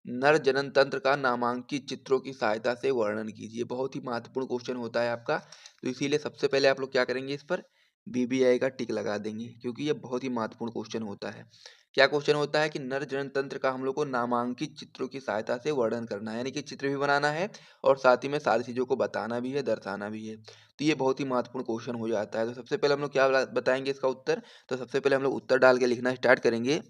नर जनन तंत्र का नामांकित चित्रों की सहायता से वर्णन कीजिए। बहुत ही महत्वपूर्ण क्वेश्चन होता है आपका, तो इसीलिए सबसे पहले आप लोग क्या करेंगे, इस पर बीबीआई का टिक लगा देंगे, क्योंकि ये बहुत ही महत्वपूर्ण क्वेश्चन होता है। क्या क्वेश्चन होता है कि नर जनन तंत्र का हम लोग को नामांकित चित्रों की सहायता से वर्णन करना है, यानी कि चित्र भी बनाना है और साथ ही में सारी चीज़ों को बताना भी है, दर्शाना भी है। तो ये बहुत ही महत्वपूर्ण क्वेश्चन हो जाता है। तो सबसे पहले हम लोग क्या बताएंगे इसका उत्तर। तो सबसे पहले हम लोग उत्तर डाल के लिखना स्टार्ट करेंगे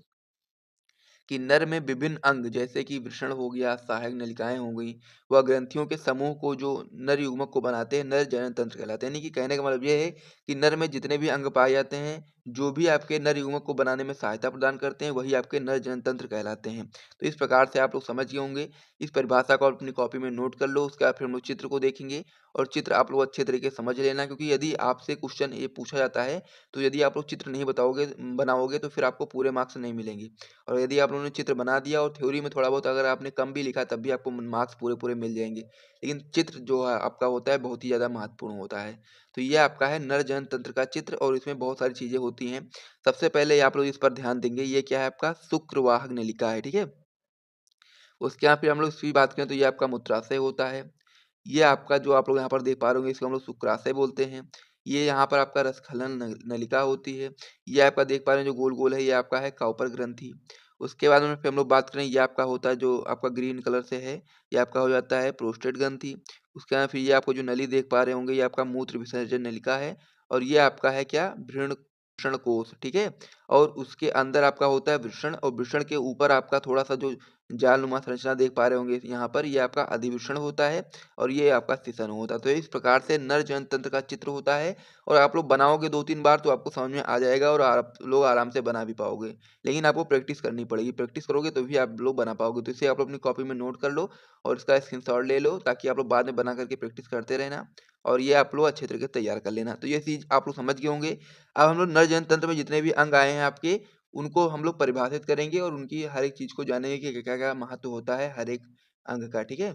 कि नर में विभिन्न अंग जैसे कि वृषण हो गया, सहायक नलिकाएं हो गई, वह ग्रंथियों के समूह को जो नर युग्मक को बनाते हैं नर जनन तंत्र कहलाते हैं। यानी कि कहने का मतलब ये है कि नर में जितने भी अंग पाए जाते हैं, जो भी आपके नर युग्मक को बनाने में सहायता प्रदान करते हैं, वही आपके नर जनन तंत्र कहलाते हैं। तो इस प्रकार से आप लोग समझ गए होंगे। इस परिभाषा को अपनी कॉपी में नोट कर लो। उसके बाद फिर हम लोग चित्र को देखेंगे और चित्र आप लोग अच्छे तरीके से समझ लेना, क्योंकि यदि आपसे क्वेश्चन ये पूछा जाता है तो यदि आप लोग चित्र नहीं बनाओगे तो फिर आपको पूरे मार्क्स नहीं मिलेंगे। और यदि आप लोगों ने चित्र बना दिया और थ्योरी में थोड़ा बहुत अगर आपने कम भी लिखा तब भी आपको मार्क्स पूरे पूरे मिल जाएंगे। लेकिन चित्र जो है आपका होता है बहुत ही ज़्यादा महत्वपूर्ण होता है। तो ये आपका है नर जनन तंत्र का चित्र और इसमें बहुत सारी चीज़ें होती हैं। सबसे पहले आप लोग इस पर ध्यान देंगे, ये क्या है आपका शुक्रवाहक नलिका है, ठीक है। उसके यहाँ फिर हम लोग इसकी बात करें तो ये आपका मूत्राशय होता है। ये आपका जो आप लोग यहाँ पर देख पा रहे होंगे इसको हम लोग शुक्राशय बोलते हैं। ये यहाँ पर आपका रसखलन नलिका होती है। ये आपका देख पा रहे हैं जो गोल गोल है, ये आपका है काउपर ग्रंथि। उसके बाद में फिर हम लोग बात करें, ये आपका होता है जो आपका ग्रीन कलर से है, ये आपका हो जाता है प्रोस्टेट ग्रंथि। उसके बाद फिर ये आपको जो नली देख पा रहे होंगे ये आपका मूत्र विसर्जन नलिका है। और ये आपका है क्या, वृषण कोश, ठीक है। और उसके अंदर आपका होता है वृषण, और वृषण के ऊपर आपका थोड़ा सा जो जालनुमा संरचना देख पा रहे होंगे यहाँ पर, ये आपका अधिवृषण होता है और ये आपका सिसन होता है। तो इस प्रकार से नर जनन तंत्र का चित्र होता है। और आप लोग बनाओगे 2-3 बार तो आपको समझ में आ जाएगा और आप लोग आराम से बना भी पाओगे। लेकिन आपको प्रैक्टिस करनी पड़ेगी, प्रैक्टिस करोगे तो भी आप लोग बना पाओगे। तो इसे आप लोग अपनी कॉपी में नोट कर लो और इसका स्क्रीनशॉट ले लो, ताकि आप लोग बाद में बना करके प्रैक्टिस करते रहना और ये आप लोग अच्छे तरीके से तैयार कर लेना। तो ये चीज़ आप लोग समझ गए होंगे। अब हम लोग नर जनन तंत्र में जितने भी अंग आए हैं आपके, उनको हम लोग परिभाषित करेंगे और उनकी हर एक चीज़ को जानेंगे कि क्या-क्या महत्व होता है हर एक अंग का, ठीक है?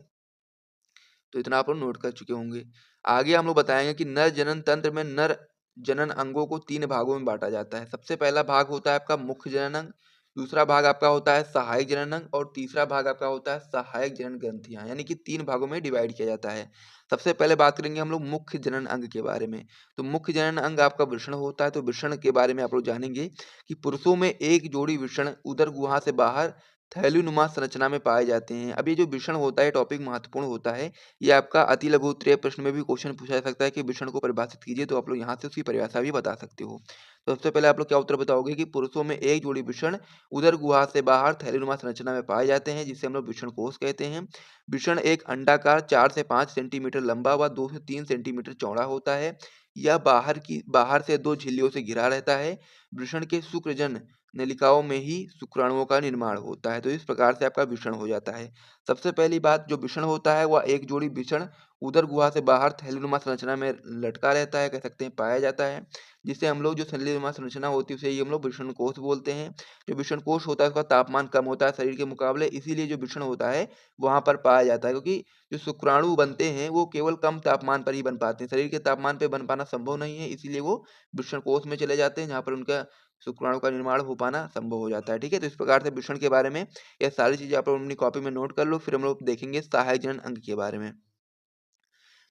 तो इतना आप लोग नोट कर चुके होंगे। आगे हम लोग बताएँगे कि नर जनन तंत्र में नर जनन अंगों को 3 भागों में बाँटा जाता है। सबसे पहला भाग होता है आपका मुख्य जनन अंग, दूसरा भाग आपका होता है सहायक जनन अंग और तीसरा भाग आपका होता है सहायक जनन ग्रंथियाँ, यानी कि 3 भागों में डिवाइड किया जाता है। सबसे पहले बात करेंगे हम लोग मुख्य जनन अंग के बारे में। तो मुख्य जनन अंग आपका वृषण होता है, तो वृषण के बारे में आप लोग जानेंगे कि पुरुषों में एक जोड़ी वृषण उदर गुहा से बाहर थैलीनुमा संरचना में पाए जाते हैं। अब ये जो वृषण होता है टॉपिक महत्वपूर्ण होता है। ये आपका अति लघु उत्तरीय प्रश्न में भी क्वेश्चन पूछा जा सकता है कि वृषण को परिभाषित कीजिए, तो आप लोग यहाँ से उसकी परिभाषा भी बता सकते हो। तो सबसे पहले आप लोग क्या उत्तर बताओगे कि पुरुषों में एक जोड़ी वृषण उदर गुहा से बाहर थैलीनुमा संरचना में पाए जाते हैं, जिसे हम लोग वृषण कोष कहते हैं। वृषण एक अंडाकार 4 से 5 सेंटीमीटर लंबा व 2 से 3 सेंटीमीटर चौड़ा होता है। यह बाहर से 2 झिल्लियों से घिरा रहता है। वृषण के शुक्रजन नलिकाओं में ही शुक्राणुओं का निर्माण होता है। तो इस प्रकार से आपका वृषण हो जाता है। सबसे पहली बात, जो वृषण होता है वह एक जोड़ी वृषण उदर गुहा से बाहर थैलीनुमा संरचना में लटका रहता है, कह सकते हैं पाया जाता है, जिसे हम लोग जो थैलीनुमा संरचना होती है उसे ही हम लोग वृषण कोष बोलते हैं। जो वृषण कोष होता है उसका तापमान कम होता है शरीर के मुकाबले, इसीलिए जो वृषण होता है वहाँ पर पाया जाता है, क्योंकि जो शुक्राणु बनते हैं वो केवल कम तापमान पर ही बन पाते हैं, शरीर के तापमान पे बन पाना संभव नहीं है, इसीलिए वो वृषण कोष में चले जाते हैं जहाँ पर उनका शुक्राणु का निर्माण हो पाना संभव हो जाता है, ठीक है। तो इस प्रकार से वृषण के बारे में ये सारी चीज़ें आप लोग अपनी कॉपी में नोट कर लो। फिर हम लोग देखेंगे सहायक जनन अंग के बारे में।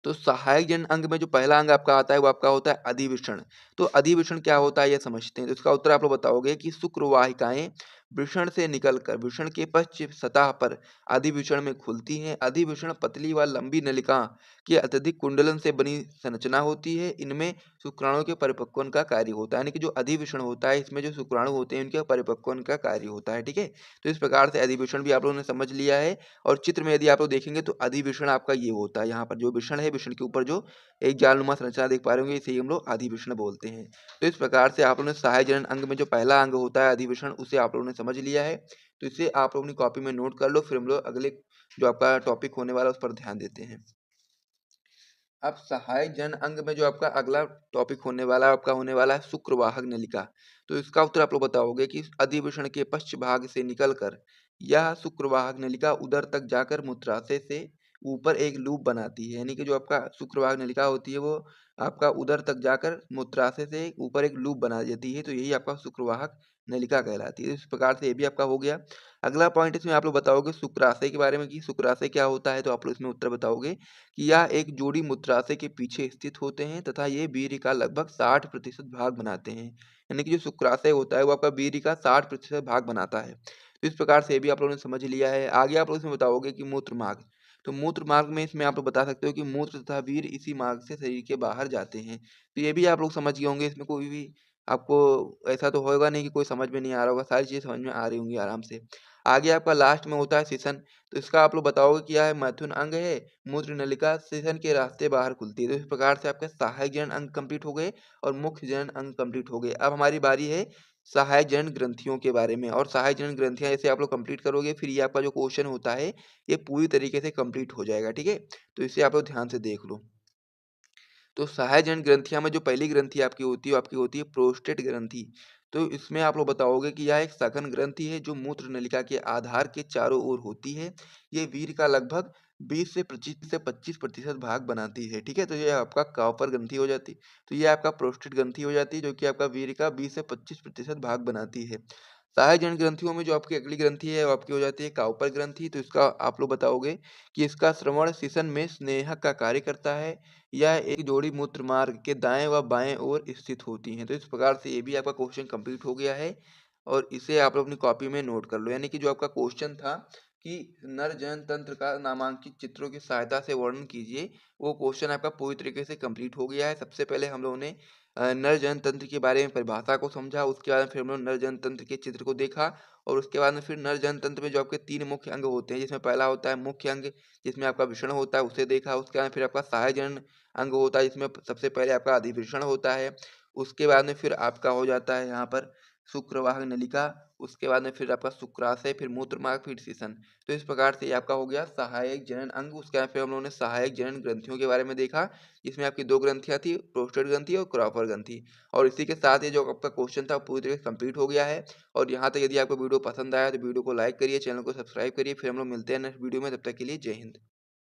तो सहायक जनन अंग में जो पहला अंग आपका आता है वो आपका होता है अधिवृषण। तो अधिवृषण क्या होता है ये समझते हैं। तो इसका उत्तर आप लोग बताओगे कि शुक्रवाहिकाएं वृषण से निकलकर वृषण के पश्च सतह पर अधिवृषण में खुलती हैं। अधिवृषण पतली व लंबी नलिका के अत्यधिक कुंडलन से बनी संरचना होती है। इनमें शुक्राणु के परिपक्वन का कार्य होता है, यानी कि जो अधिवृषण होता है इसमें जो शुक्राणु होते हैं उनके परिपक्वन का कार्य होता है, ठीक है। तो इस प्रकार से अधिवृषण भी आप लोगों ने समझ लिया है। और चित्र में यदि आप लोग देखेंगे तो अधिवृषण आपका ये होता है, यहाँ पर जो वृषण है वृषण के ऊपर जो एक जालनुमा संरचना देख पा रहे होंगे इसे ही हम लोग अधिवृषण बोलते हैं। तो इस प्रकार से आप लोगों ने सहायक जनन अंग में जो पहला अंग होता है अधिवृषण उसे आप लोगों ने समझ लिया है। तो इसे आप लोग अपनी कॉपी में नोट कर लो, फिर हम लोग अगले जो आपका टॉपिक होने वाला है उस पर ध्यान देते हैं। अब सहायक जनन अंग में जो आपका अगला टॉपिक होने वाला है आपका होने वाला है शुक्रवाहक नलिका। तो इसका उत्तर आप लोग बताओगे कि अधिवेशन के पश्च भाग से निकलकर यह शुक्रवाहक नलिका उदर तक जाकर मूत्राशय से ऊपर एक लूप बनाती है, यानी कि जो आपका शुक्रवाहक नलिका होती है वो आपका उदर तक जाकर मूत्राशय से ऊपर एक लूप बना देती है, तो यही आपका शुक्रवाहक नलिका कहलाती है। इस प्रकार से ये भी आपका हो गया। अगला पॉइंट इसमें आप लोग बताओगे शुक्राशय के बारे में कि शुक्राशय क्या होता है, तो आप लोग इसमें उत्तर बताओगे कि यह एक जोड़ी मूत्राशय के पीछे स्थित होते हैं तथा ये वीर्य का लगभग 60% भाग बनाते हैं। यानी कि जो शुक्राशय होता है वो आपका वीर्य का 60% भाग बनाता है। तो इस प्रकार से ये भी आप लोगों ने समझ लिया है। आगे आप लोग इसमें बताओगे कि मूत्र मार्ग, तो मूत्र मार्ग में इसमें आप लोग बता सकते हो कि मूत्र तथा वीर्य इसी मार्ग से शरीर के बाहर जाते हैं। तो ये भी आप लोग समझ गए होंगे, इसमें कोई भी आपको ऐसा तो होगा नहीं कि कोई समझ में नहीं आ रहा होगा, सारी चीज़ें समझ में आ रही होंगी आराम से। आगे आपका लास्ट में होता है सिसन, तो इसका आप लोग बताओगे कि यह मैथुन अंग है, मूत्र नलिका सिसन के रास्ते बाहर खुलती है। तो इस प्रकार से आपके सहायक जनन अंग कंप्लीट हो गए और मुख्य जनन अंग कंप्लीट हो गए। अब हमारी बारी है सहायक जनन ग्रंथियों के बारे में, और सहायक जनन ग्रंथियाँ जैसे आप लोग कंप्लीट करोगे फिर ये आपका जो क्वेश्चन होता है ये पूरी तरीके से कंप्लीट हो जाएगा, ठीक है? तो इसे आप लोग ध्यान से देख लो। तो सहायजन ग्रंथियाँ में जो पहली ग्रंथि आपकी होती है, वो आपकी होती है प्रोस्टेट ग्रंथि। तो इसमें आप लोग बताओगे कि यह एक सघन ग्रंथि है जो मूत्र नलिका के आधार के चारों ओर होती है। ये वीर्य का लगभग 20 से 25% भाग बनाती है, ठीक है? तो ये आपका कॉपर ग्रंथि हो जाती है। तो ये आपका प्रोस्टेट ग्रंथि हो जाती है जो कि आपका वीर्य का 20 से 25% भाग बनाती है। सहायजन ग्रंथियों में जो आपकी अगली ग्रंथि है वो आपकी हो जाती है काउपर ग्रंथि। तो इसका आप लोग बताओगे कि इसका श्रवण शिशन में स्नेहक का कार्य करता है। यह एक जोड़ी मूत्र मार्ग के दाएं व बाएं ओर स्थित होती हैं। तो इस प्रकार से ये भी आपका क्वेश्चन कंप्लीट हो गया है और इसे आप लोग अपनी कॉपी में नोट कर लो। यानी कि जो आपका क्वेश्चन था कि नर जनन तंत्र का नामांकित चित्रों की सहायता से वर्णन कीजिए, वो क्वेश्चन आपका पूरी तरीके से कंप्लीट हो गया है। सबसे पहले हम लोगों ने नर जनन तंत्र के बारे में परिभाषा को समझा, उसके बाद में फिर हम लोग नर जनन तंत्र के चित्र को देखा और उसके बाद में फिर नर जनन तंत्र में जो आपके 3 मुख्य अंग होते हैं, जिसमें पहला होता है मुख्य अंग, जिसमें आपका वृषण होता है, उसे देखा। उसके बाद फिर आपका सहायक जनन अंग होता है, जिसमें सबसे पहले आपका अधिवृषण होता है। उसके बाद में फिर आपका हो जाता है यहाँ पर शुक्रवाहक नलिका, उसके बाद में फिर आपका शुक्राशय, फिर मूत्रमार्ग, फिर सिसन। तो इस प्रकार से ये आपका हो गया सहायक जनन अंग। उसके बाद फिर हम लोगों ने सहायक जनन ग्रंथियों के बारे में देखा, जिसमें आपकी 2 ग्रंथियाँ थी, प्रोस्टेट ग्रंथि और क्रॉपर ग्रंथि। और इसी के साथ ये जो आपका क्वेश्चन था पूरी तरीके से कंप्लीट हो गया है। और यहाँ तक यदि आपको वीडियो पसंद आया तो वीडियो को लाइक करिए, चैनल को सब्सक्राइब करिए। फिर हम लोग मिलते हैं नेक्स्ट वीडियो में, तब तक के लिए जय हिंद।